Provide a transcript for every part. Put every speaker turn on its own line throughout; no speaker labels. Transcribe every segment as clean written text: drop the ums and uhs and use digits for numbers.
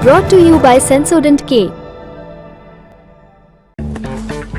brought to you by Sensodent K.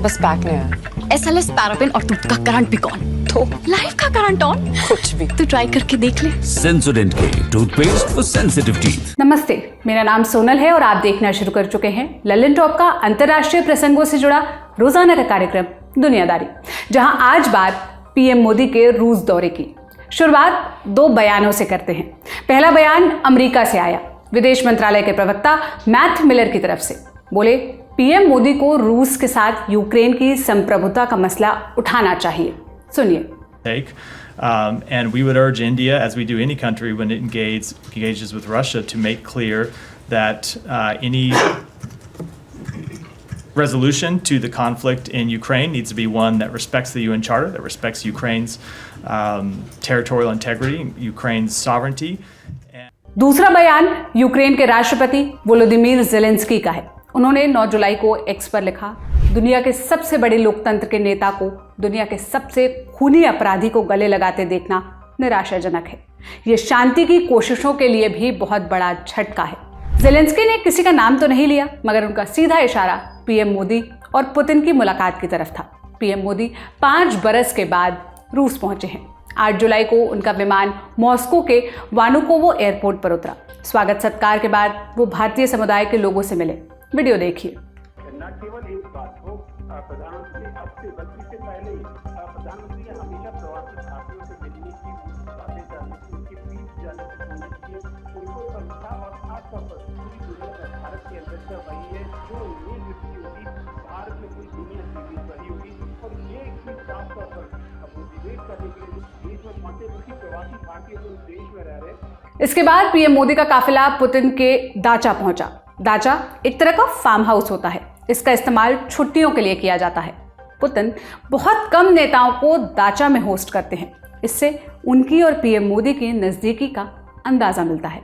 बस back नहीं आया।
SLS पैराफिन और दूध का करंट भी कौन? तो लाइफ का करंट ऑन?
कुछ भी।
तो ट्राई करके देख ले।
Sensodent K toothpaste for sensitive teeth.
नमस्ते, मेरा नाम सोनल है और आप देखना शुरू कर चुके हैं ललन टॉप का अंतर्राष्ट्रीय प्रसंगों से जुड़ा रोजाना का कार्यक्रम दुनियादारी, जहां आज बात पीएम मोदी के रूस दौरे की। शुरुआत दो बयानों से करते हैं। पहला बयान अमेरिका से आया, विदेश मंत्रालय के प्रवक्ता मैथ मिलर की तरफ से। बोले, पीएम मोदी को रूस के साथ यूक्रेन की संप्रभुता का मसला उठाना चाहिए। सुनिए।
And we would urge India, as we do any country when it engages with Russia, to make clear that any resolution to the conflict in Ukraine needs to be one that respects the UN Charter, that respects Ukraine's territorial integrity, Ukraine's sovereignty.
दूसरा बयान Ukraine के राष्ट्रपति Volodymyr Zelensky का है। उन्होंने 9 जुलाई को x पर लिखा, दुनिया के सबसे बड़े लोकतंत्र के नेता को दुनिया के सबसे खूनी अपराधी को गले लगाते देखना निराशाजनक है। ये शांति की कोशिशों के लिए भी बहुत बड़ा झटका है। ज़ेलेंस्की ने किसी का नाम तो नहीं लिया, मगर उनका सीधा इशारा पीएम मोदी और पुतिन की मुलाकात की तरफ था। पीएम मोदी 5 बरस के बाद रूस पहुंचे हैं। 8 जुलाई को उनका विमान मॉस्को के वानुकोवो एयरपोर्ट पर उतरा। स्वागत सत्कार के बाद वो भारतीय समुदाय के लोगों से मिले। वीडियो देखिए।
न केवल एक बात हो, प्रधानमंत्री अब से बल्कि से पहले ही प्रधानमंत्री ने हमेशा प्रवासी भारतीयों से मिलने की, बातें जानने की, उनकी पीठ जानने की कोशिश की, उनको समझा और खासतौर पर पूरी दुनिया में भारत के अंदर से वही है जो नींव लिखी होगी, भारत में पूरी दुनिया की नींव बनी होगी। और ये एक चीज साफ तौर पर मोटिवेट करने के लिए देश में पहुंचे, क्योंकि प्रवासी भारतीय जो देश में रह रहे।
इसके बाद पीएम मोदी का काफिला पुतिन के दाचा पहुंचा। दाचा एक तरह का फार्म हाउस होता है। इसका इस्तेमाल छुट्टियों के लिए किया जाता है। पुतिन बहुत कम नेताओं को दाचा में होस्ट करते हैं। इससे उनकी और पीएम मोदी की नज़दीकी का अंदाज़ा मिलता है।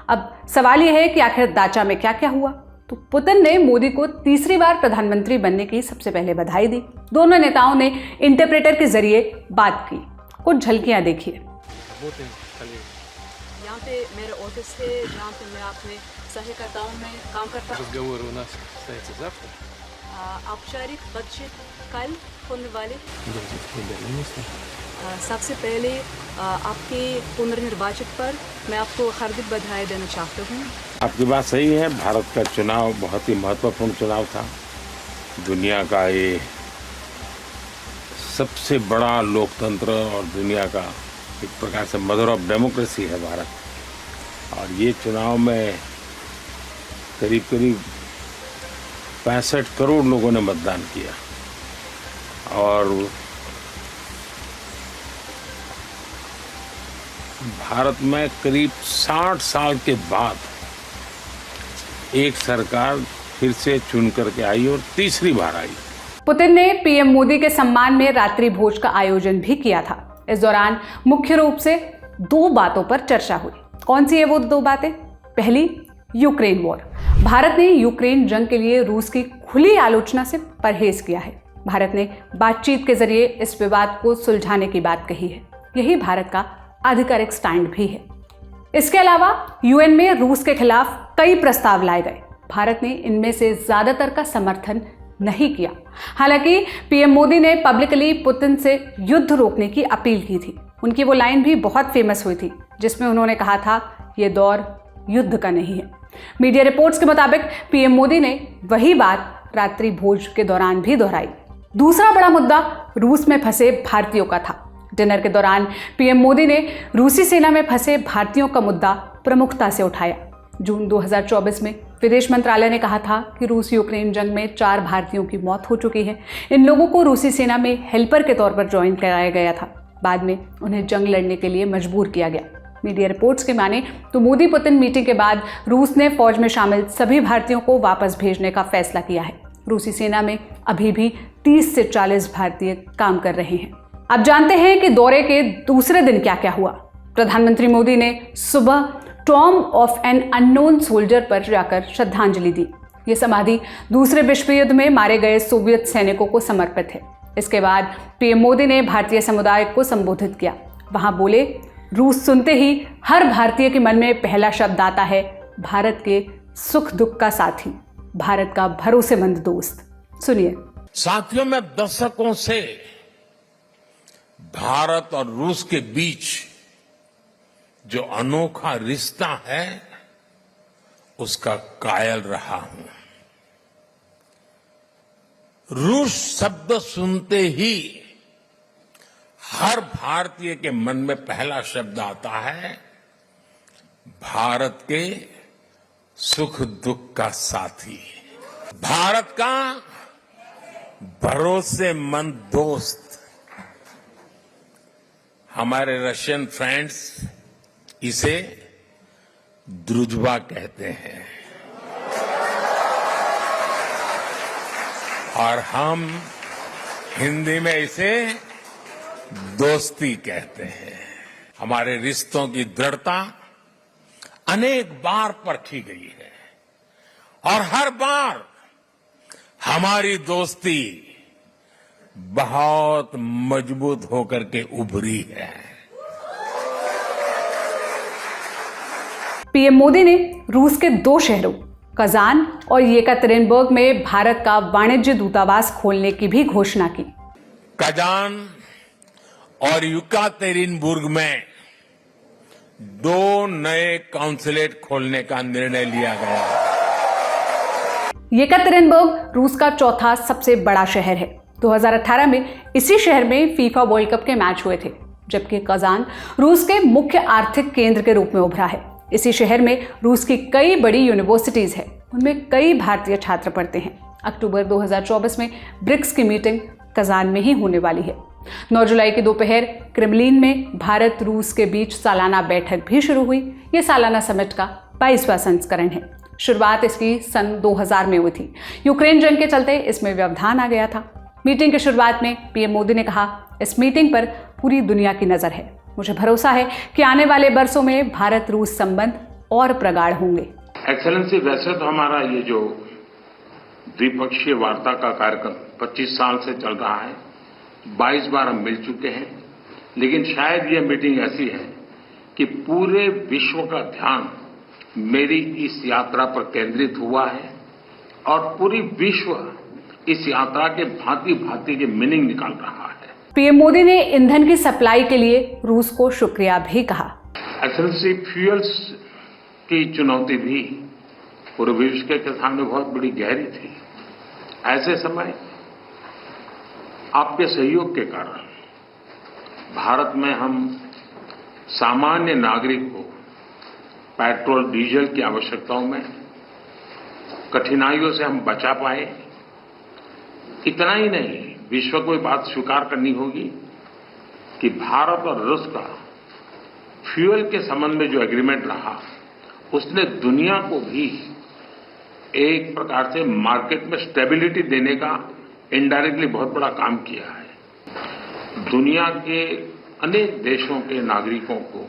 अब सवाल यह है कि आखिर दाचा में क्या क्या हुआ। तो पुतिन ने मोदी को तीसरी बार प्रधानमंत्री बनने की सबसे पहले बधाई दी। दोनों नेताओं ने इंटरप्रेटर के जरिए बात की। कुछ झलकियाँ देखिए।
यहाँ पे मेरे ऑफिस है, जहाँ पे मैं अपने सहकर्ताओं में काम करता हूँ। औपचारिक बातचीत कल होने वाली। सबसे पहले आपके पुनर्निर्वाचित पर मैं आपको हार्दिक बधाई देना चाहता हूँ।
आपकी बात सही है। भारत का चुनाव बहुत ही महत्वपूर्ण चुनाव था। दुनिया का ये सबसे बड़ा लोकतंत्र और दुनिया का एक प्रकार से मदर ऑफ डेमोक्रेसी है भारत। और ये चुनाव में करीब 65 करोड़ लोगों ने मतदान किया और भारत में करीब 60 साल के बाद एक सरकार फिर से चुन करके आई और तीसरी बार आई।
पुतिन ने पीएम मोदी के सम्मान में रात्रि भोज का आयोजन भी किया था। इस दौरान मुख्य रूप से 2 बातों पर चर्चा हुई। कौन सी है वो 2 बातें? पहली, यूक्रेन वॉर। भारत ने यूक्रेन जंग के लिए रूस की खुली आलोचना से परहेज किया है। भारत ने बातचीत के जरिए इस विवाद को सुलझाने की बात कही है। यही भारत का आधिकारिक स्टैंड भी है। इसके अलावा यूएन में रूस के खिलाफ कई प्रस्ताव लाए गए। भारत ने इनमें से ज्यादातर का समर्थन नहीं किया। हालांकि पीएम मोदी ने पब्लिकली पुतिन से युद्ध रोकने की अपील की थी। उनकी वो लाइन भी बहुत फेमस हुई थी, जिसमें उन्होंने कहा था, ये दौर युद्ध का नहीं है। मीडिया रिपोर्ट्स के मुताबिक पीएम मोदी ने वही बात रात्रि भोज के दौरान भी दोहराई। दूसरा बड़ा मुद्दा रूस में फंसे भारतीयों का था। डिनर के दौरान पीएम मोदी ने रूसी सेना में फंसे भारतीयों का मुद्दा प्रमुखता से उठाया। जून 2024 में विदेश मंत्रालय ने कहा था कि रूस यूक्रेन जंग में 4 भारतीयों की मौत हो चुकी है। इन लोगों को रूसी सेना में हेल्पर के तौर पर ज्वाइन कराया गया था। बाद में उन्हें जंग लड़ने के लिए मजबूर किया गया। मीडिया रिपोर्ट्स के माने तो मोदी पुतिन मीटिंग के बाद रूस ने फौज में शामिल सभी भारतीयों को वापस भेजने का फैसला किया है। रूसी सेना में अभी भी 30 से 40 भारतीय काम कर रहे हैं। अब जानते हैं कि दौरे के दूसरे दिन क्या क्या हुआ। प्रधानमंत्री मोदी ने सुबह Tom of an unknown soldier पर जाकर श्रद्धांजलि दी। ये समाधि दूसरे विश्व युद्ध में मारे गए सोवियत सैनिकों को समर्पित है। इसके बाद पीएम मोदी ने भारतीय समुदाय को संबोधित किया। वहां बोले, रूस सुनते ही हर भारतीय के मन में पहला शब्द आता है भारत के सुख दुख का साथी, भारत का भरोसेमंद दोस्त। सुनिए।
साथियों, मैं दशकों से भारत और रूस के बीच जो अनोखा रिश्ता है उसका कायल रहा हूं। रूस शब्द सुनते ही हर भारतीय के मन में पहला शब्द आता है भारत के सुख दुख का साथी, भारत का भरोसेमंद दोस्त। हमारे रशियन फ्रेंड्स इसे द्रुजबा कहते हैं और हम हिंदी में इसे दोस्ती कहते हैं। हमारे रिश्तों की दृढ़ता अनेक बार परखी गई है और हर बार हमारी दोस्ती बहुत मजबूत होकर के उभरी है।
पीएम मोदी ने रूस के 2 शहरों कजान और येकातेरिनबर्ग में भारत का वाणिज्य दूतावास खोलने की भी घोषणा की।
कजान और येकातेरिनबर्ग में 2 नए कॉन्सुलेट खोलने का निर्णय लिया गया।
येकातेरिनबर्ग रूस का चौथा सबसे बड़ा शहर है। 2018 में इसी शहर में फीफा वर्ल्ड कप के मैच हुए थे, जबकि कजान रूस के मुख्य आर्थिक केंद्र के रूप में उभरा है। इसी शहर में रूस की कई बड़ी यूनिवर्सिटीज हैं, उनमें कई भारतीय छात्र पढ़ते हैं। अक्टूबर 2024 में ब्रिक्स की मीटिंग कजान में ही होने वाली है। 9 जुलाई की दोपहर क्रेमलिन में भारत रूस के बीच सालाना बैठक भी शुरू हुई। ये सालाना समिट का 22वां संस्करण है। शुरुआत इसकी सन 2000 में हुई थी। यूक्रेन जंग के चलते इसमें व्यवधान आ गया था। मीटिंग की शुरुआत में पीएम मोदी ने कहा, इस मीटिंग पर पूरी दुनिया की नजर है। मुझे भरोसा है कि आने वाले बरसों में भारत रूस संबंध और प्रगाढ़ होंगे।
एक्सेलेंसी, वैसे तो हमारा ये जो द्विपक्षीय वार्ता का कार्यक्रम 25 साल से चल रहा है, 22 बार हम मिल चुके हैं, लेकिन शायद ये मीटिंग ऐसी है कि पूरे विश्व का ध्यान मेरी इस यात्रा पर केंद्रित हुआ है और पूरी विश्व इस यात्रा के भांति भांति के मीनिंग निकाल रहा है।
पीएम मोदी ने ईंधन की सप्लाई के लिए रूस को शुक्रिया भी कहा।
एक्सेलेंसी, फ्यूल्स की चुनौती भी पूरे विश्व के सामने बहुत बड़ी गहरी थी। ऐसे समय आपके सहयोग के कारण भारत में हम सामान्य नागरिक को पेट्रोल डीजल की आवश्यकताओं में कठिनाइयों से हम बचा पाए। इतना ही नहीं, विश्व को बात स्वीकार करनी होगी कि भारत और रूस का फ्यूल के संबंध में जो एग्रीमेंट रहा, उसने दुनिया को भी एक प्रकार से मार्केट में स्टेबिलिटी देने का इनडायरेक्टली बहुत बड़ा काम किया है। दुनिया के अनेक देशों के नागरिकों को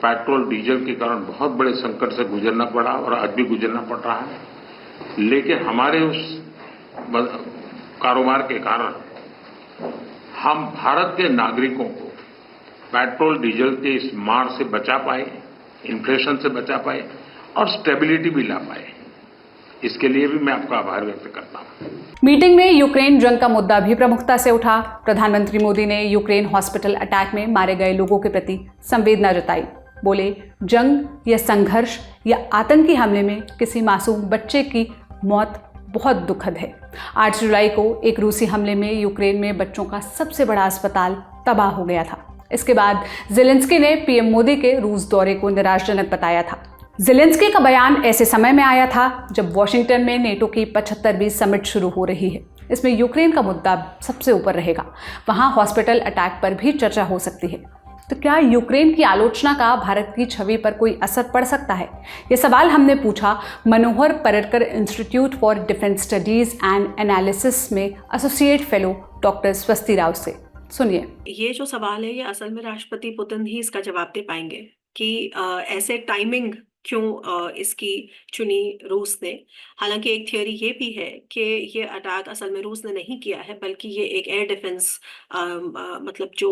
पेट्रोल डीजल के कारण बहुत बड़े संकट से गुजरना पड़ा और आज भी गुजरना पड़ रहा है, लेकिन हमारे उस कारोबार के कारण हम भारत के नागरिकों को पेट्रोल डीजल के इस मार से बचा पाए, इन्फ्लेशन से बचा पाए और स्टेबिलिटी भी ला पाए। इसके लिए भी मैं आपका आभार व्यक्त करता हूं।
मीटिंग में यूक्रेन जंग का मुद्दा भी प्रमुखता से उठा। प्रधानमंत्री मोदी ने यूक्रेन हॉस्पिटल अटैक में मारे गए लोगों के प्रति संवेदना जताई। बोले, जंग या संघर्ष या आतंकी हमले में किसी मासूम बच्चे की मौत बहुत दुखद है। 8 जुलाई को एक रूसी हमले में यूक्रेन में बच्चों का सबसे बड़ा अस्पताल तबाह हो गया था। इसके बाद ज़ेलेंस्की ने पीएम मोदी के रूस दौरे को निराशाजनक बताया था। ज़ेलेंस्की का बयान ऐसे समय में आया था जब वॉशिंगटन में नेटो की 75वीं समिट शुरू हो रही है। इसमें यूक्रेन का मुद्दा सबसे ऊपर रहेगा। वहां हॉस्पिटल अटैक पर भी चर्चा हो सकती है। तो क्या यूक्रेन की आलोचना का भारत की छवि पर कोई असर पड़ सकता है? ये सवाल हमने पूछा Manohar Parrikar Institute for Defence Studies and Analysis में associate fellow doctor Swasti Rao से। सुनिए।
ये जो सवाल है, ये असल में राष्ट्रपति पुतिन ही इसका जवाब दे पाएंगे कि ऐसे टाइमिंग क्यों इसकी चुनी रूस ने। हालांकि एक थियोरी ये भी है कि ये अटैक असल में रूस ने नहीं किया है, बल्कि ये एक एयर डिफेंस मतलब जो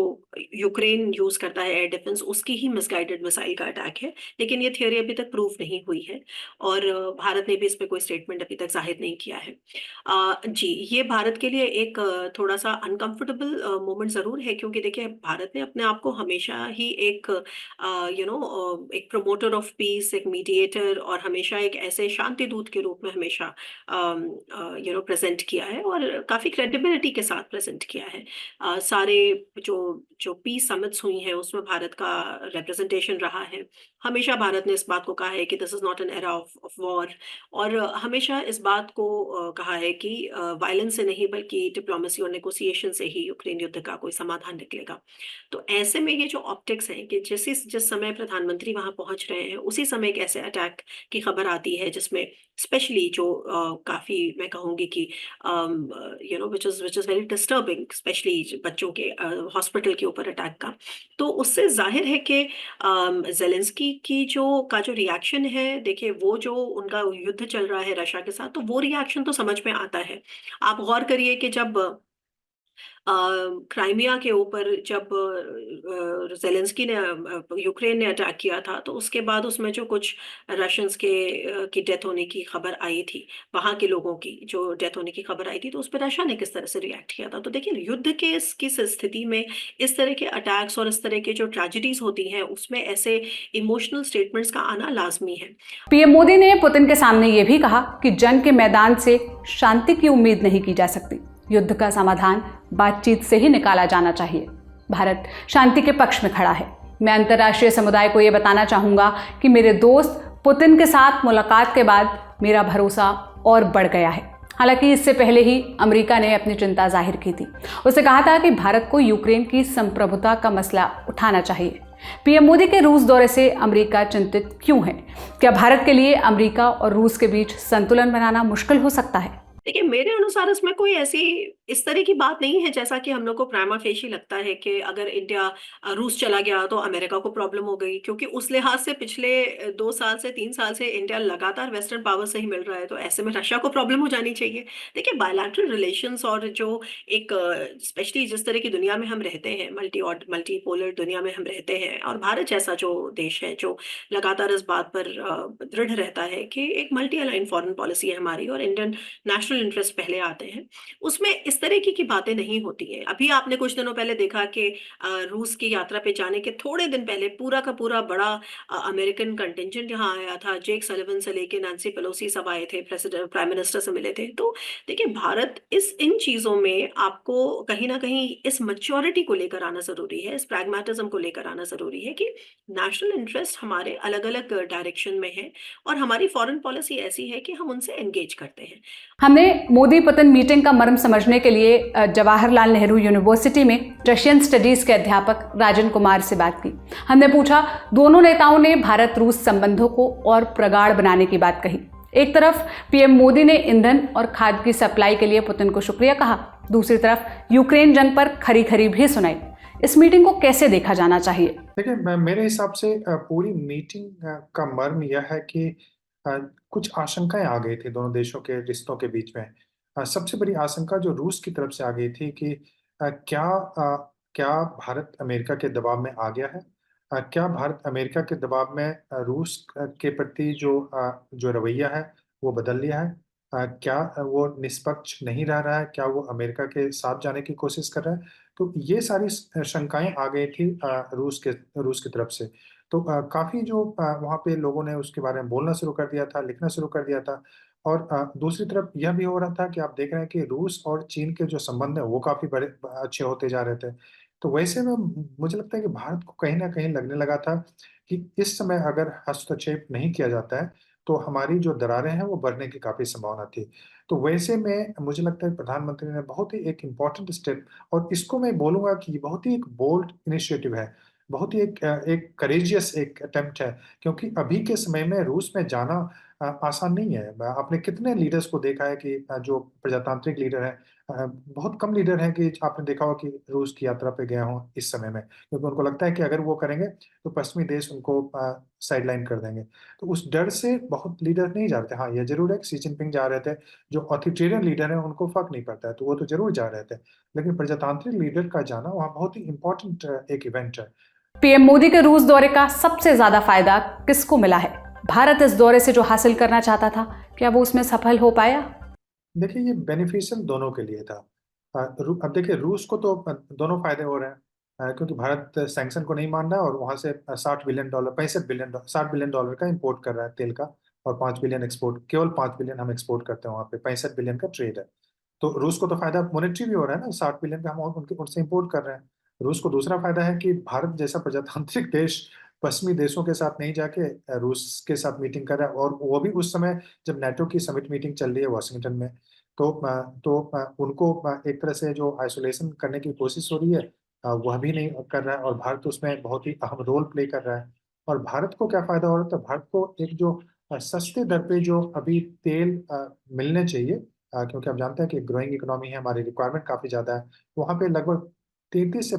यूक्रेन यूज करता है एयर डिफेंस, उसकी ही मिसगाइडेड मिसाइल का अटैक है। लेकिन ये थियोरी अभी तक प्रूव नहीं हुई है और भारत ने भी इस पर कोई स्टेटमेंट अभी तक जाहिर नहीं किया है। जी, ये भारत के लिए एक थोड़ा सा अनकंफर्टेबल मोमेंट जरूर है, क्योंकि देखिए भारत ने अपने आप को हमेशा ही एक एक प्रमोटर ऑफ पीस, एक मीडिएटर और हमेशा एक ऐसे शांति दूत के रूप में हमेशा प्रेजेंट किया है और काफी क्रेडिबिलिटी के साथ प्रेजेंट किया है। सारे जो जो पीस समिट्स हुई हैं उसमें भारत का रिप्रेजेंटेशन रहा है। हमेशा भारत ने इस बात को कहा है कि this is not an era of war, और हमेशा इस बात को कहा है कि वायलेंस से नहीं बल्कि डिप्लोमेसी और नेगोशिएशन से ही यूक्रेन युद्ध का कोई समाधान निकलेगा। तो ऐसे में ये जो ऑप्टिक्स हैं कि जिस समय प्रधानमंत्री वहां पहुंच रहे हैं उसी समय एक ऐसे अटैक की खबर आती है जिसमें स्पेशली जो काफी मैं कहूंगी कि which is very disturbing, specially बच्चों के हॉस्पिटल के ऊपर अटैक का। तो उससे जाहिर है कि जेलेंस्की जो रिएक्शन है, देखिए वो जो उनका युद्ध चल रहा है रशिया के साथ, तो वो रिएक्शन तो समझ में आता है। आप गौर करिए कि जब क्राइमिया के ऊपर जब जेलेंस्की ने यूक्रेन ने अटैक किया था, तो उसके बाद उसमें जो कुछ रशियंस की डेथ होने की खबर आई थी, वहां के लोगों की जो डेथ होने की खबर आई थी, तो उस पर रशिया ने किस तरह से रिएक्ट किया था। तो देखिए युद्ध के इस स्थिति में इस तरह के अटैक्स और इस तरह के जो ट्रेजेडीज होती हैं उसमें ऐसे इमोशनल स्टेटमेंट्स का आना लाजमी है।
पीएम मोदी ने पुतिन के सामने ये भी कहा कि जंग के मैदान से शांति की उम्मीद नहीं की जा सकती, युद्ध का समाधान बातचीत से ही निकाला जाना चाहिए। भारत शांति के पक्ष में खड़ा है। मैं अंतर्राष्ट्रीय समुदाय को यह बताना चाहूंगा कि मेरे दोस्त पुतिन के साथ मुलाकात के बाद मेरा भरोसा और बढ़ गया है। हालांकि इससे पहले ही अमेरिका ने अपनी चिंता जाहिर की थी। उसने कहा था कि भारत को यूक्रेन की संप्रभुता का मसला उठाना चाहिए। पीएम मोदी के रूस दौरे से अमेरिका चिंतित क्यों है? क्या भारत के लिए अमेरिका और रूस के बीच संतुलन बनाना मुश्किल हो सकता है?
देखिए मेरे अनुसार इसमें कोई ऐसी इस तरह की बात नहीं है जैसा कि हम लोग को प्राइमा फेशी लगता है कि अगर इंडिया रूस चला गया तो अमेरिका को प्रॉब्लम हो गई, क्योंकि उस लिहाज से पिछले 2 साल से 3 साल से इंडिया लगातार वेस्टर्न पावर से ही मिल रहा है, तो ऐसे में रशिया को प्रॉब्लम हो जानी चाहिए। देखिए बायलैटरल रिलेशंस और जो एक स्पेशली जिस तरह की दुनिया में हम रहते हैं, मल्टीपोलर दुनिया में हम रहते हैं, और भारत जैसा जो देश है जो लगातार इस बात पर दृढ़ रहता है कि एक मल्टी अलाइन फॉरेन पॉलिसी है हमारी और इंडियन नेशनल इंटरेस्ट पहले आते हैं, उसमें इस तरह की बातें नहीं होती है। अभी आपने कुछ दिनों पहले देखा कि रूस की यात्रा पे जाने के थोड़े दिन पहले पूरा का पूरा बड़ा अमेरिकन कंटिंजेंट यहाँ आया था। जेक सलिवन से लेके नैंसी पेलोसी सब आए थे, प्रेसिडेंट प्राइम मिनिस्टर से मिले थे। तो देखिए भारत इन चीजों में आपको कहीं ना कहीं इस मैच्योरिटी को लेकर आना जरूरी है, इस प्रैग्मेटिज्म को लेकर आना जरूरी है कि नेशनल इंटरेस्ट हमारे अलग अलग डायरेक्शन में है और हमारी फॉरेन पॉलिसी ऐसी है कि हम उनसे एंगेज करते हैं।
हमने मोदी पुतिन मीटिंग का मर्म समझने के लिए जवाहरलाल नेहरू यूनिवर्सिटी में रशियन स्टडीज के अध्यापक राजन कुमार से बात की। हमने पूछा, दोनों नेताओं ने भारत रूस संबंधों को और प्रगाढ़ बनाने की बात कही। एक तरफ पीएम मोदी ने ईंधन और खाद्य की सप्लाई के लिए पुतिन को शुक्रिया कहा, दूसरी तरफ यूक्रेन जंग पर खरी खरी भी सुनाई। इस मीटिंग को कैसे देखा जाना चाहिए?
देखिए मेरे हिसाब से पूरी मीटिंग का मर्म यह है कि कुछ आशंकाएं आ गई थी दोनों देशों के रिश्तों के बीच में। सबसे बड़ी आशंका जो रूस की तरफ से आ गई थी कि क्या भारत अमेरिका के दबाव में आ गया है? क्या भारत अमेरिका के दबाव में रूस के प्रति जो रवैया है वो बदल लिया है? क्या वो निष्पक्ष नहीं रह रहा है? क्या वो अमेरिका के साथ जाने की कोशिश कर रहा है? तो ये सारी शंकाएं आ गई थी रूस की तरफ से। तो काफ़ी जो वहाँ पे लोगों ने उसके बारे में बोलना शुरू कर दिया था, लिखना शुरू कर दिया था। और दूसरी तरफ यह भी हो रहा था कि आप देख रहे हैं कि रूस और चीन के जो संबंध हैं वो काफ़ी बड़े अच्छे होते जा रहे थे। तो वैसे में मुझे लगता है कि भारत को कहीं न कहीं लगने लगा था कि इस समय अगर हस्तक्षेप नहीं किया जाता है तो हमारी जो दरारें हैं वो बढ़ने की काफ़ी संभावना थी। तो वैसे में मुझे लगता है प्रधानमंत्री ने बहुत ही एक इम्पोर्टेंट स्टेप, और इसको मैं बोलूँगा कि बहुत ही एक बोल्ड इनिशिएटिव है, बहुत ही एक करेजियस एक अटेम्प्ट है, क्योंकि अभी के समय में रूस में जाना आसान नहीं है। आपने कितने लीडर्स को देखा है कि जो प्रजातांत्रिक लीडर हैं बहुत कम लीडर हैं कि आपने देखा हो कि रूस की यात्रा पे गए हों इस समय में, क्योंकि उनको लगता है कि अगर वो करेंगे तो पश्चिमी देश उनको साइडलाइन कर देंगे। तो उस डर से बहुत लीडर नहीं जा रहे थे। हाँ, ये ज़रूर है कि शी जिनपिंग जा रहे थे, जो ऑथोरिटेरियन लीडर हैं उनको फ़र्क नहीं पड़ता है, तो वो तो ज़रूर जा रहे थे। लेकिन प्रजातांत्रिक लीडर का जाना वहाँ बहुत ही इम्पोर्टेंट एक इवेंट है।
पीएम मोदी के रूस दौरे का सबसे ज्यादा फायदा किसको मिला है? भारत इस दौरे से जो हासिल करना चाहता था, क्या वो उसमें सफल हो पाया?
देखिए, ये बेनिफिशियल दोनों के लिए था। अब देखिए, रूस को तो दोनों फायदे हो रहे हैं, क्योंकि भारत सैंक्शन को नहीं मान रहा है और वहाँ से $60 बिलियन, $60 बिलियन का इंपोर्ट कर रहा है तेल का, और 5 बिलियन एक्सपोर्ट, केवल 5 बिलियन हम एक्सपोर्ट करते हैं वहाँ पे, 65 बिलियन का ट्रेड है। तो रूस को तो फायदा मॉनेटरी भी हो रहा है ना, 60 बिलियन का हम उनसे इंपोर्ट कर रहे हैं। रूस को दूसरा फायदा है कि भारत जैसा प्रजातांत्रिक देश पश्चिमी देशों के साथ नहीं जाके रूस के साथ मीटिंग कर रहा है, और वो भी उस समय जब नाटो की समिट मीटिंग चल रही है वॉशिंगटन में। उनको एक तरह से जो आइसोलेशन करने की कोशिश हो रही है, वह भी नहीं कर रहा है, और भारत उसमें बहुत ही अहम रोल प्ले कर रहा है। और भारत को क्या फायदा हो रहा है? तो भारत को एक जो सस्ते दर पे जो अभी तेल मिलने चाहिए, क्योंकि आप जानते हैं कि ग्रोइंग इकोनॉमी है, हमारी रिक्वायरमेंट काफ़ी ज़्यादा है, वहाँ पे लगभग 33 से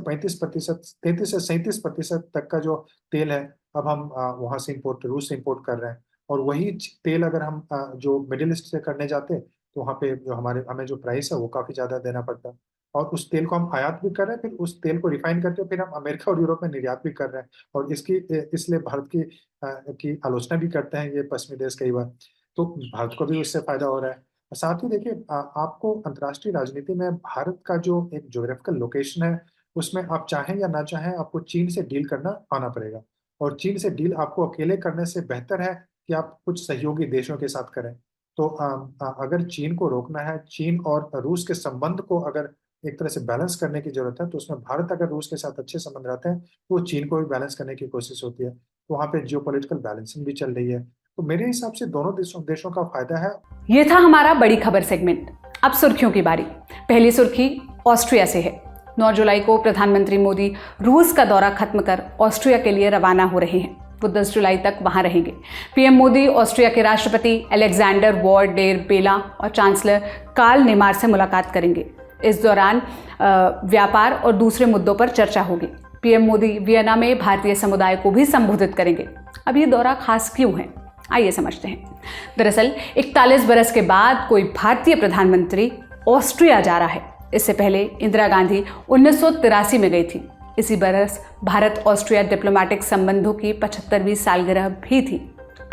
37% तक का जो तेल है, अब हम वहाँ से रूस से इंपोर्ट कर रहे हैं। और वही तेल अगर हम जो मिडिल ईस्ट से करने जाते, तो वहाँ पे जो हमें जो प्राइस है वो काफ़ी ज़्यादा देना पड़ता है, और उस तेल को हम आयात भी कर रहे हैं, फिर उस तेल को रिफाइन करके फिर हम अमेरिका और यूरोप में निर्यात भी कर रहे हैं, और इसलिए भारत की आलोचना भी करते हैं ये पश्चिमी देश कई बार। तो भारत को भी उससे फायदा हो रहा है। साथ ही देखिए, आपको अंतर्राष्ट्रीय राजनीति में भारत का जो एक ज्योग्राफिकल लोकेशन है, उसमें आप चाहें या ना चाहें, आपको चीन से डील करना आना पड़ेगा, और चीन से डील आपको अकेले करने से बेहतर है कि आप कुछ सहयोगी देशों के साथ करें। तो अगर चीन को रोकना है, चीन और रूस के संबंध को अगर एक तरह से बैलेंस करने की जरूरत है, तो उसमें भारत अगर रूस के साथ अच्छे संबंध रहते हैं, तो चीन को भी बैलेंस करने की कोशिश होती है। तो वहाँ पे जियोपॉलिटिकल बैलेंसिंग भी चल रही है। तो मेरे हिसाब से दोनों देशों का फायदा है।
ये था हमारा बड़ी खबर सेगमेंट। अब सुर्खियों की बारी। पहली सुर्खी ऑस्ट्रिया से है। 9 जुलाई को प्रधानमंत्री मोदी रूस का दौरा खत्म कर ऑस्ट्रिया के लिए रवाना हो रहे हैं। वो 10 जुलाई तक वहां रहेंगे। पीएम मोदी ऑस्ट्रिया के राष्ट्रपति अलेक्जेंडर वॉर डेर बेला और चांसलर कार्ल नेमार से मुलाकात करेंगे। इस दौरान व्यापार और दूसरे मुद्दों पर चर्चा होगी। पीएम मोदी वियना में भारतीय समुदाय को भी संबोधित करेंगे। अब ये दौरा खास क्यों है, आइए समझते हैं। दरअसल 41 बरस के बाद कोई भारतीय प्रधानमंत्री ऑस्ट्रिया जा रहा है। इससे पहले इंदिरा गांधी 1983 में गई थी। इसी बरस भारत ऑस्ट्रिया डिप्लोमेटिक संबंधों की 75वीं सालगिरह भी थी।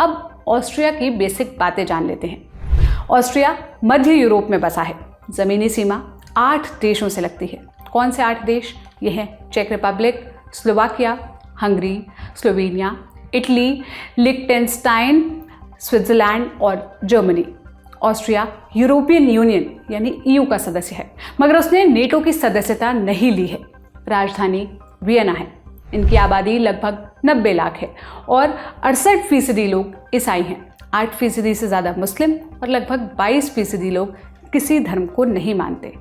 अब ऑस्ट्रिया की बेसिक बातें जान लेते हैं। ऑस्ट्रिया मध्य यूरोप में बसा है। जमीनी सीमा 8 देशों से लगती है। कौन से 8 देश? ये हैं चेक Republic, Slovakia, Hungary, Slovenia, Italy, लिechtenstein, स्विट्जरलैंड और जर्मनी। ऑस्ट्रिया यूरोपियन यूनियन यानी ईयू का सदस्य है, मगर उसने नेटो की सदस्यता नहीं ली है। राजधानी वियना है। इनकी आबादी लगभग 90 लाख है और 68% लोग ईसाई हैं। 8% से ज़्यादा मुस्लिम और लगभग 22% लोग किसी धर्म को नहीं मानते।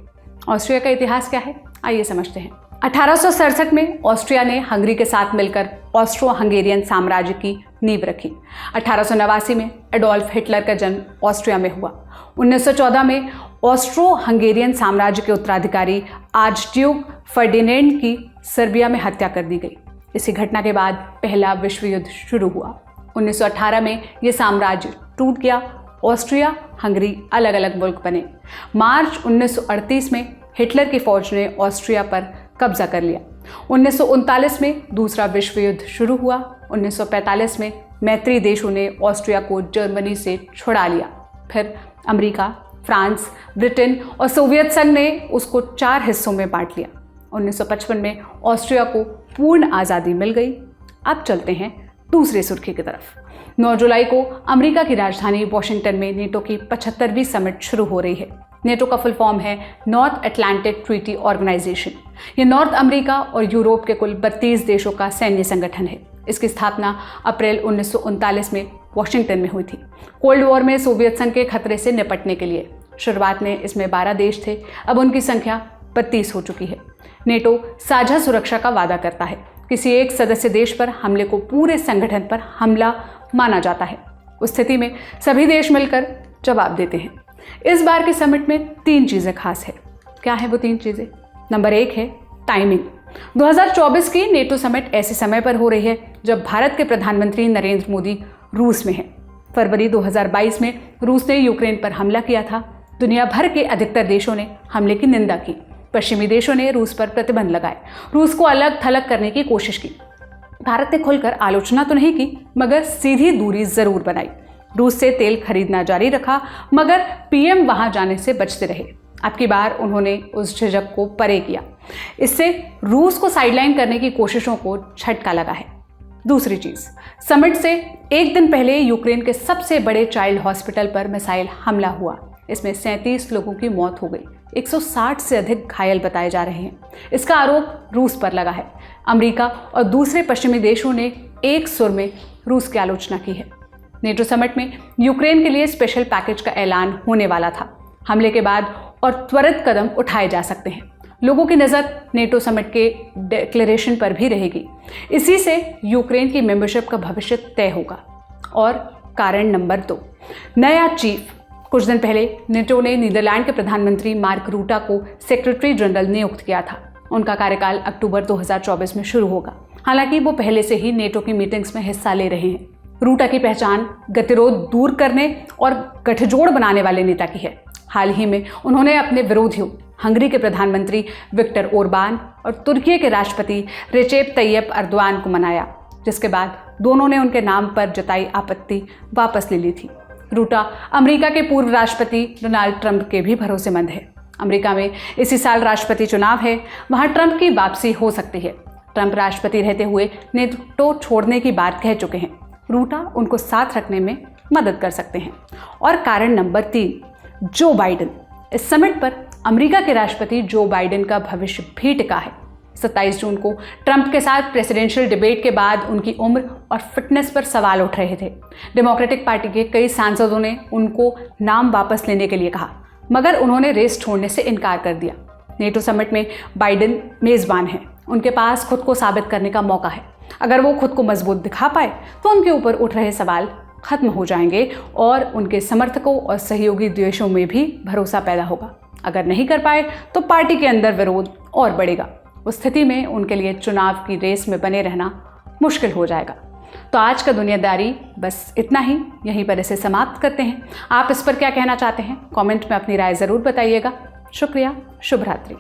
ऑस्ट्रिया का इतिहास क्या है, आइए समझते हैं। 1867 में ऑस्ट्रिया ने हंगरी के साथ मिलकर ऑस्ट्रो हंगेरियन साम्राज्य की नींव रखी। 1889 में एडोल्फ हिटलर का जन्म ऑस्ट्रिया में हुआ। 1914 में ऑस्ट्रो हंगेरियन साम्राज्य के उत्तराधिकारी आर्चड्यूक फर्डिनेंड की सर्बिया में हत्या कर दी गई। इसी घटना के बाद पहला विश्व युद्ध शुरू हुआ। 1918 में यह साम्राज्य टूट गया। ऑस्ट्रिया हंगरी अलग अलग मुल्क बने। मार्च 1938 में हिटलर की फौज ने ऑस्ट्रिया पर कब्जा कर लिया। 1939 में दूसरा विश्व युद्ध शुरू हुआ। 1945 में मैत्री देशों ने ऑस्ट्रिया को जर्मनी से छुड़ा लिया। फिर अमेरिका, फ्रांस, ब्रिटेन और सोवियत संघ ने उसको 4 हिस्सों में बांट लिया। 1955 में ऑस्ट्रिया को पूर्ण आज़ादी मिल गई। अब चलते हैं दूसरी सुर्खी की तरफ। 9 जुलाई को अमेरिका की राजधानी वॉशिंगटन में नेटो की 75वीं समिट शुरू हो रही है। नेटो का फुल फॉर्म है नॉर्थ अटलांटिक ट्रीटी ऑर्गेनाइजेशन। ये नॉर्थ अमेरिका और यूरोप के कुल 32 देशों का सैन्य संगठन है। इसकी स्थापना अप्रैल 1939 में वॉशिंगटन में हुई थी। कोल्ड वॉर में सोवियत संघ के खतरे से निपटने के लिए। शुरुआत में इसमें 12 देश थे, अब उनकी संख्या 32 हो चुकी है। नेटो साझा सुरक्षा का वादा करता है। किसी एक सदस्य देश पर हमले को पूरे संगठन पर हमला माना जाता है। उस स्थिति में सभी देश मिलकर जवाब देते हैं। इस बार के समिट में 3 चीज़ें खास है। क्या है वो 3 चीज़ें? नंबर 1 है टाइमिंग। 2024 की नेटो समिट ऐसे समय पर हो रही है जब भारत के प्रधानमंत्री नरेंद्र मोदी रूस में हैं। फरवरी 2022 में रूस ने यूक्रेन पर हमला किया था। दुनिया भर के अधिकतर देशों ने हमले की निंदा की। पश्चिमी देशों ने रूस पर प्रतिबंध लगाए, रूस को अलग थलग करने की कोशिश की। भारत ने खुलकर आलोचना तो नहीं की, मगर सीधी दूरी जरूर बनाई। रूस से तेल खरीदना जारी रखा, मगर पीएम वहां जाने से बचते रहे। अब की बार उन्होंने उस झिझक को परे किया। इससे रूस को साइडलाइन करने की कोशिशों को झटका लगा है। दूसरी चीज, समिट से एक दिन पहले यूक्रेन के सबसे बड़े चाइल्ड हॉस्पिटल पर मिसाइल हमला हुआ। इसमें 37 लोगों की मौत हो गई, 160 से अधिक घायल बताए जा रहे हैं। इसका आरोप रूस पर लगा है। अमेरिका और दूसरे पश्चिमी देशों ने एक सुर में रूस की आलोचना की है। नेटो समिट में यूक्रेन के लिए स्पेशल पैकेज का ऐलान होने वाला था। हमले के बाद और त्वरित कदम उठाए जा सकते हैं। लोगों की नज़र नेटो समिट के डिक्लेरेशन पर भी रहेगी। इसी से यूक्रेन की मेंबरशिप का भविष्य तय होगा। और कारण नंबर 2, नया चीफ। कुछ दिन पहले नेटो ने नीदरलैंड के प्रधानमंत्री मार्क रूटा को सेक्रेटरी जनरल नियुक्त किया था। उनका कार्यकाल अक्टूबर 2024 में शुरू होगा। हालांकि वो पहले से ही नेटो की मीटिंग्स में हिस्सा ले रहे हैं। रूटा की पहचान गतिरोध दूर करने और गठजोड़ बनाने वाले नेता की है। हाल ही में उन्होंने अपने विरोधियों हंगरी के प्रधानमंत्री विक्टर ओरबान और तुर्की के राष्ट्रपति रेचेप तैयब अर्दोआन को मनाया, जिसके बाद दोनों ने उनके नाम पर जताई आपत्ति वापस ले ली थी। रूटा अमेरिका के पूर्व राष्ट्रपति डोनाल्ड ट्रंप के भी भरोसेमंद है। अमेरिका में इसी साल राष्ट्रपति चुनाव है, वहां ट्रंप की वापसी हो सकती है। ट्रंप राष्ट्रपति रहते हुए नेटो छोड़ने की बात कह चुके हैं। रूटा उनको साथ रखने में मदद कर सकते हैं। और कारण नंबर 3, जो बाइडेन। इस समिट पर अमेरिका के राष्ट्रपति जो बाइडेन का भविष्य भी टिका है। 27 जून को ट्रंप के साथ प्रेसिडेंशियल डिबेट के बाद उनकी उम्र और फिटनेस पर सवाल उठ रहे थे। डेमोक्रेटिक पार्टी के कई सांसदों ने उनको नाम वापस लेने के लिए कहा, मगर उन्होंने रेस छोड़ने से इनकार कर दिया। नेटो समिट में बाइडेन मेजबान हैं। उनके पास खुद को साबित करने का मौका है। अगर वो खुद को मजबूत दिखा पाए तो उनके ऊपर उठ रहे सवाल खत्म हो जाएंगे और उनके समर्थकों और सहयोगी देशों में भी भरोसा पैदा होगा। अगर नहीं कर पाए तो पार्टी के अंदर विरोध और बढ़ेगा। उस स्थिति में उनके लिए चुनाव की रेस में बने रहना मुश्किल हो जाएगा। तो आज का दुनियादारी बस इतना ही, यहीं पर इसे समाप्त करते हैं। आप इस पर क्या कहना चाहते हैं? कमेंट में अपनी राय ज़रूर बताइएगा। शुक्रिया, शुभ रात्रि।